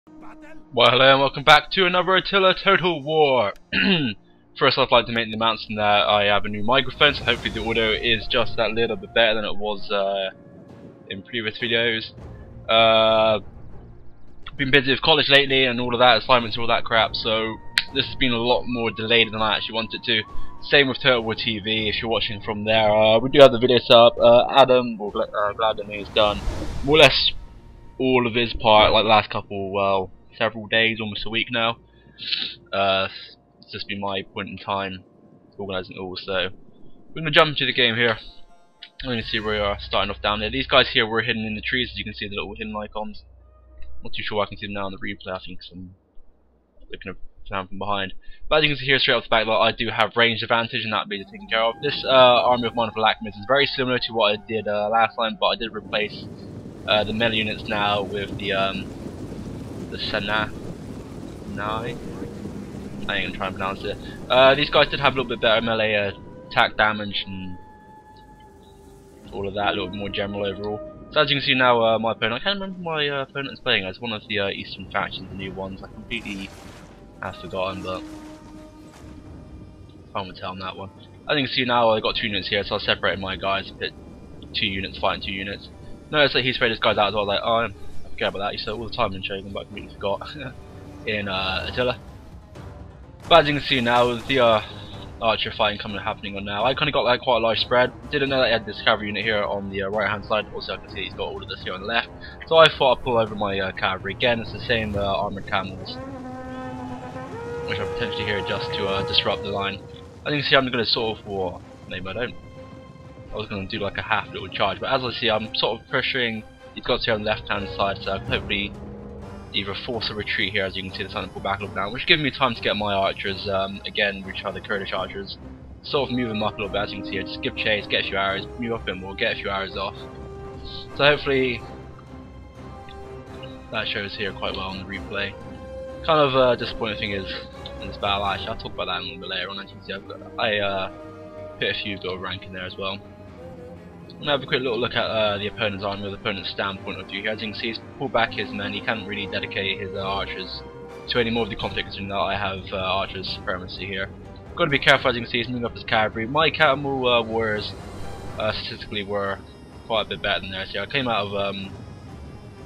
Well, hello and welcome back to another Attila Total War. First, I'd like to make the announcement that I have a new microphone, so hopefully the audio is just that little bit better than it was in previous videos. Been busy with college lately and all of that, assignments and all that crap, so this has been a lot more delayed than I actually wanted to. Same with Total War TV, if you're watching from there. We do have the video set up. Adam, or Gladden, is done more or less all of his part, like the last couple, well, several days, almost a week now. It's just been my point in time organising it all, so we're going to jump into the game here. I'm going to see where we are starting off down there. These guys here were hidden in the trees, as you can see the little hidden icons. Not too sure I can see them now in the replay, I think I'm looking down from behind. But as you can see here straight off the back, I do have range advantage and that will be taken care of. This army of mine for Lakhmids is very similar to what I did last time, but I did replace the melee units now with the Senai. I ain't gonna try and pronounce it. These guys did have a little bit better melee attack damage and all of that, a little bit more general overall. So as you can see now, my opponent, I can't remember my opponent's playing as one of the Eastern factions, the new ones. I completely have forgotten, but I can't tell on that one. As you can see now, I've got two units here, so I separated my guys, put 2 units fighting 2 units. Notice that he sprayed his guys out as well, like, oh, I forget about that, you said all the time in Shogun, but I completely forgot in Attila. But as you can see now, the archer fighting happening on now. I kind of got like quite a large spread. Didn't know that he had this cavalry unit here on the right hand side. Also I can see he's got all of this here on the left. So I thought I'd pull over my cavalry. Again, it's the same armoured camels, which are potentially here just to disrupt the line. As you can see, I'm going to sort of, or maybe I don't. I was going to do like a half little charge, but as I see, I'm sort of pressuring these guys here on the left hand side, so I can hopefully either force a retreat here, as you can see, they're starting to pull back a little down, which gives me time to get my archers, again, which are the Kurdish archers, sort of move them up a little bit, as you can see here, just give chase, get a few arrows, move up a bit more, get a few arrows off. So hopefully that shows here quite well on the replay. Kind of disappointing thing is, in this battle, actually, I'll talk about that a little bit later on, as you can see, I hit a few gold rank in there as well. I'm going to have a quick little look at the opponent's army, the opponent's standpoint of view here. As you can see, he's pulled back his men, he can't really dedicate his archers to any more of the conflict, considering that I have archers supremacy here. Got to be careful, as you can see, he's moving up his cavalry. My camel warriors statistically were quite a bit better than theirs here. I came out of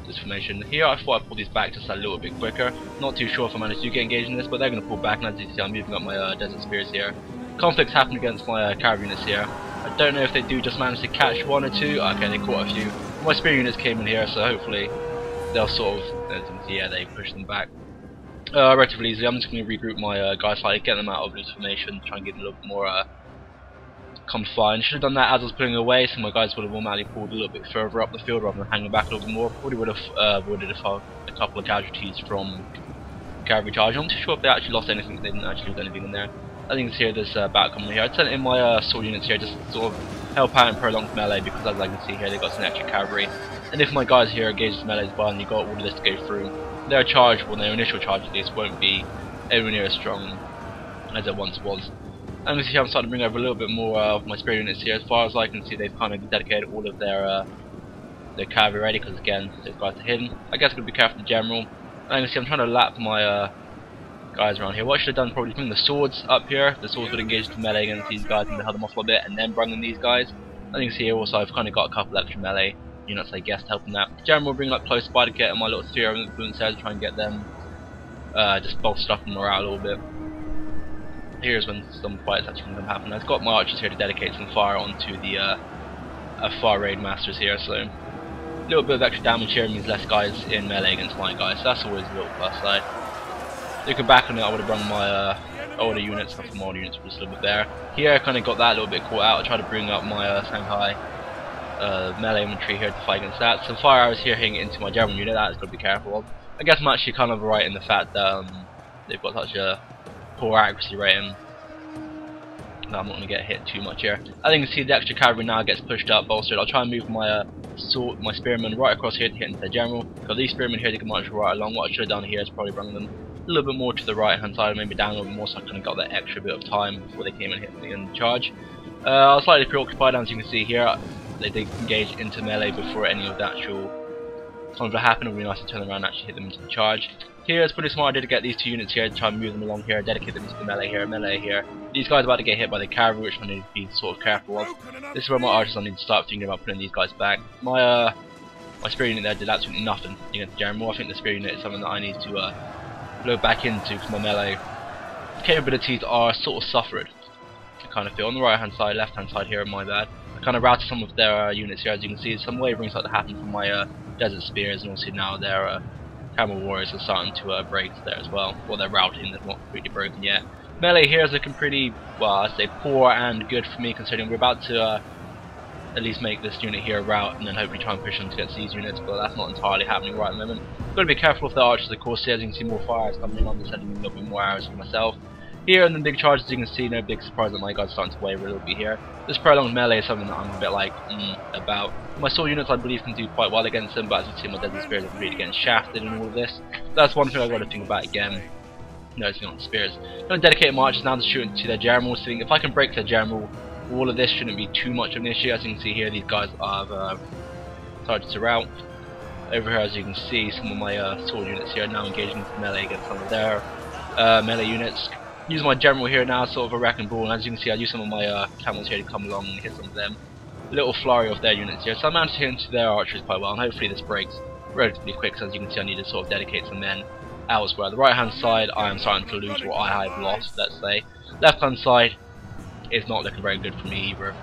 this formation here. I thought I'd pull these back just a little bit quicker. Not too sure if I managed to get engaged in this, but they're going to pull back, and as you see, I'm moving up my desert spears here. Conflicts happen against my cavalry units here. I don't know if they do just manage to catch 1 or 2. Okay, they caught a few. My spear units came in here, so hopefully they'll sort of, as you can see, yeah, they push them back relatively easily. I'm just going to regroup my guys slightly, get them out of this formation, try and get them a little bit more confined. Should have done that as I was pulling away, so my guys would have automatically pulled a little bit further up the field rather than hanging back a little bit more. Probably would have avoided a couple of casualties from cavalry charge. I'm not too sure if they actually lost anything. They didn't actually lose anything in there. I think it's here this battle coming here. I sent in my sword units here just to sort of help out in prolonged melee, because as I can see here, they've got some extra cavalry. And if my guys here engage melee as well, and you've got all of this to go through, their charge, well, their initial charge at least, won't be anywhere near as strong as it once was. And you see, I'm starting to bring over a little bit more of my spear units here. As far as I can see, they've kind of dedicated all of their cavalry ready, because again, those guys are hidden. I guess I'm going to be careful with the general. And you can see, I'm trying to lap my guys around here. What I should have done probably bring the swords up here. The swords would engage the melee against these guys and held them off a little bit, and then bring in these guys. I think here also I've kind of got a couple extra melee units, I guess, to help them that. General bring up close by to get my little sphere of influence there to try and get them just bolstered up and morale a little bit. Here's when some fights actually going to happen. I've got my archers here to dedicate some fire onto the far raid masters here, so a little bit of extra damage here means less guys in melee against my guys, so that's always a little plus side. Looking back on it, I would have run my older units, not some older units, just a little bit there. Here I kind of got that a little bit caught out. I tried to bring up my Shanghai melee infantry here to fight against that. Some fire arrows here hitting into my German unit, that's got to be careful of. I guess I'm actually kind of right in the fact that they've got such a poor accuracy rating. No, I'm not going to get hit too much here. I think you can see the extra cavalry now gets pushed up, bolstered. I'll try and move my my spearmen right across here to hit into the general, because these spearmen here, they can march right along. What I should have done here is probably bring them a little bit more to the right hand side, maybe down a little bit more, so I kind of got that extra bit of time before they came and hit me in the charge. I was slightly preoccupied, as you can see here. They did engage into melee before any of the actual something will happen, it would be nice to turn around and actually hit them into the charge. Here it's pretty smart I did to get these two units here to try and move them along here, dedicate them into the melee here. These guys are about to get hit by the cavalry, which I need to be sort of careful of. This is where my archers I need to start thinking about putting these guys back. My spear unit there did absolutely nothing against the general. I think the spear unit is something that I need to load back into because my melee capabilities are sort of suffered. I kind of feel on the right hand side, left hand side here, my bad. I kind of routed some of their units here, as you can see. Some wavering started to happen from my desert spears, and also now their camel warriors are starting to break there as well. Well, they're routing, they're not completely broken yet. Melee here is looking pretty, well, I'd say poor and good for me, considering we're about to at least make this unit here route and then hopefully try and push them against these units, but that's not entirely happening right at the moment. Got to be careful of the archers, of course. Here, as you can see, more fires coming in. I'm just sending a little bit more arrows for myself. Here and the big charges, as you can see, no big surprise that my guys are starting to waver a little bit here. This prolonged melee is something that I'm a bit like, about. My sword units, I believe, can do quite well against them, but as you can see, my desert spears are really getting shafted and all of this. That's one thing I've got to think about again. Noticing on the spears. I'm going to dedicate marches now to shooting to their generals. So if I can break their general, all of this shouldn't be too much of an issue. As you can see here, these guys have started to rout. Over here, as you can see, some of my sword units here are now engaging into melee against some of their melee units. Use my general here now, sort of a wrecking ball, and as you can see, I use some of my camels here to come along and hit some of them. A little flurry of their units here, so I managed to hit into their archers quite well, and hopefully this breaks relatively quick. So as you can see, I need to sort of dedicate some men elsewhere. The right hand side, I am starting to lose what I have lost, let's say. Left hand side is not looking very good for me either.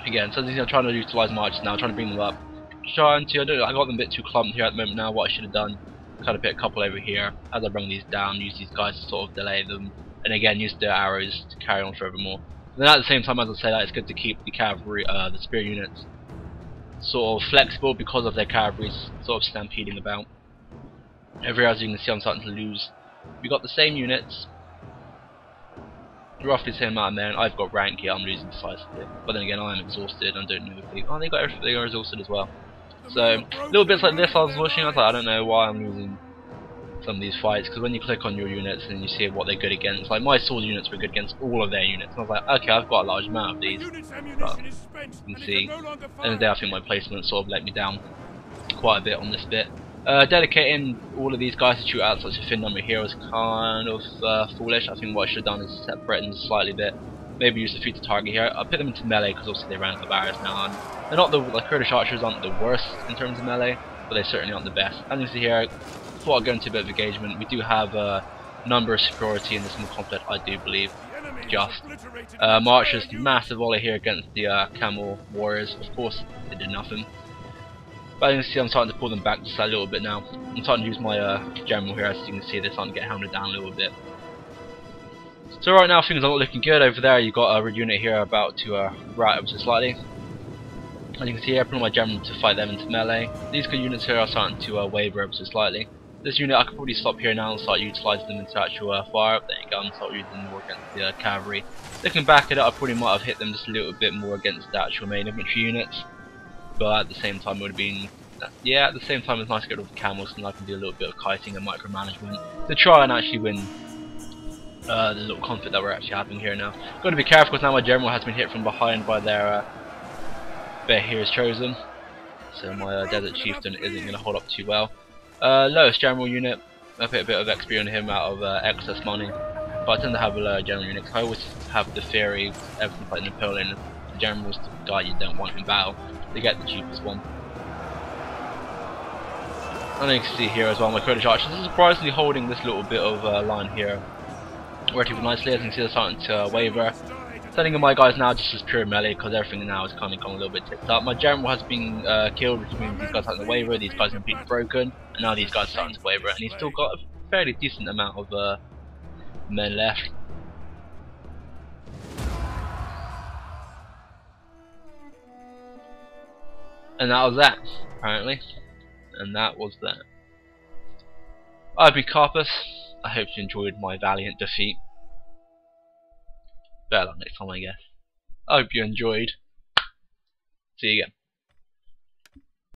Again, so I'm trying to utilise my archers now, trying to bring them up. I got them a bit too clumped here at the moment now. What I should have done, kind of put a couple over here as I bring these down, use these guys to sort of delay them, and again use their arrows to carry on furthermore. And then at the same time, as I say that, it's good to keep the cavalry, the spear units, sort of flexible because of their cavalry's sort of stampeding about. Over here, as you can see, I'm starting to lose. We got the same units, roughly the same amount of men. I've got rank here, I'm losing decisively. But then again, I am exhausted and don't know if they... Oh, they got everything, they are exhausted as well. So, little bits like this I was watching, I was like, I don't know why I'm losing some of these fights, because when you click on your units and you see what they're good against, like my sword units were good against all of their units, and I was like, okay, I've got a large amount of these, but you can see, at the end of the day I think my placement sort of let me down quite a bit on this bit. Dedicating all of these guys to shoot out such a thin number here was kind of foolish. I think what I should have done is separate them slightly a bit, maybe use the feet to target here. I put them into melee because obviously they ran out of barriers now, and they're not the Kurdish archers aren't the worst in terms of melee, but they certainly aren't the best. As you can see here, before I go into a bit of engagement, we do have number of superiority in this conflict, I do believe. Just Marchers, massive volley here against the camel warriors. Of course, they did nothing. But as you can see, I'm starting to pull them back just a little bit now. I'm starting to use my general here, as you can see, they're starting to get hammered down a little bit. So right now things are not looking good. Over there you've got a red unit here about to rout ever so slightly. As you can see here, I put my general to fight them into melee. These good units here are starting to waver ever so slightly. This unit I could probably stop here now and start utilising them into actual fire. There you go, and start using them more against the cavalry. Looking back at it, I probably might have hit them just a little bit more against the actual main infantry units. But at the same time, it would have been, yeah, at the same time it's nice to get rid of the camels, and I can do a little bit of kiting and micromanagement to try and actually win the little conflict that we're actually having here now. Got to be careful because now my general has been hit from behind by their hero's chosen, so my desert chieftain isn't going to hold up too well. Lowest general unit, I put a bit of XP on him out of excess money, but I tend to have a lower general unit because I always have the theory, everything like Napoleon, the general's the guy you don't want in battle, they get the cheapest one. And you can see here as well, my Kurdish archers are surprisingly holding this little bit of line here relatively nicely. As you can see, they're starting to waver. Sending in my guys now just as pure melee because everything now is kind of gone a little bit tipped up. My general has been killed, which means these guys are starting to waver, these guys are completely broken, and now these guys are starting to waver, and he's still got a fairly decent amount of men left. And that was that, apparently. And that was that. I've been Carpus. I hope you enjoyed my valiant defeat. Better luck next time, I guess. I hope you enjoyed. See you again.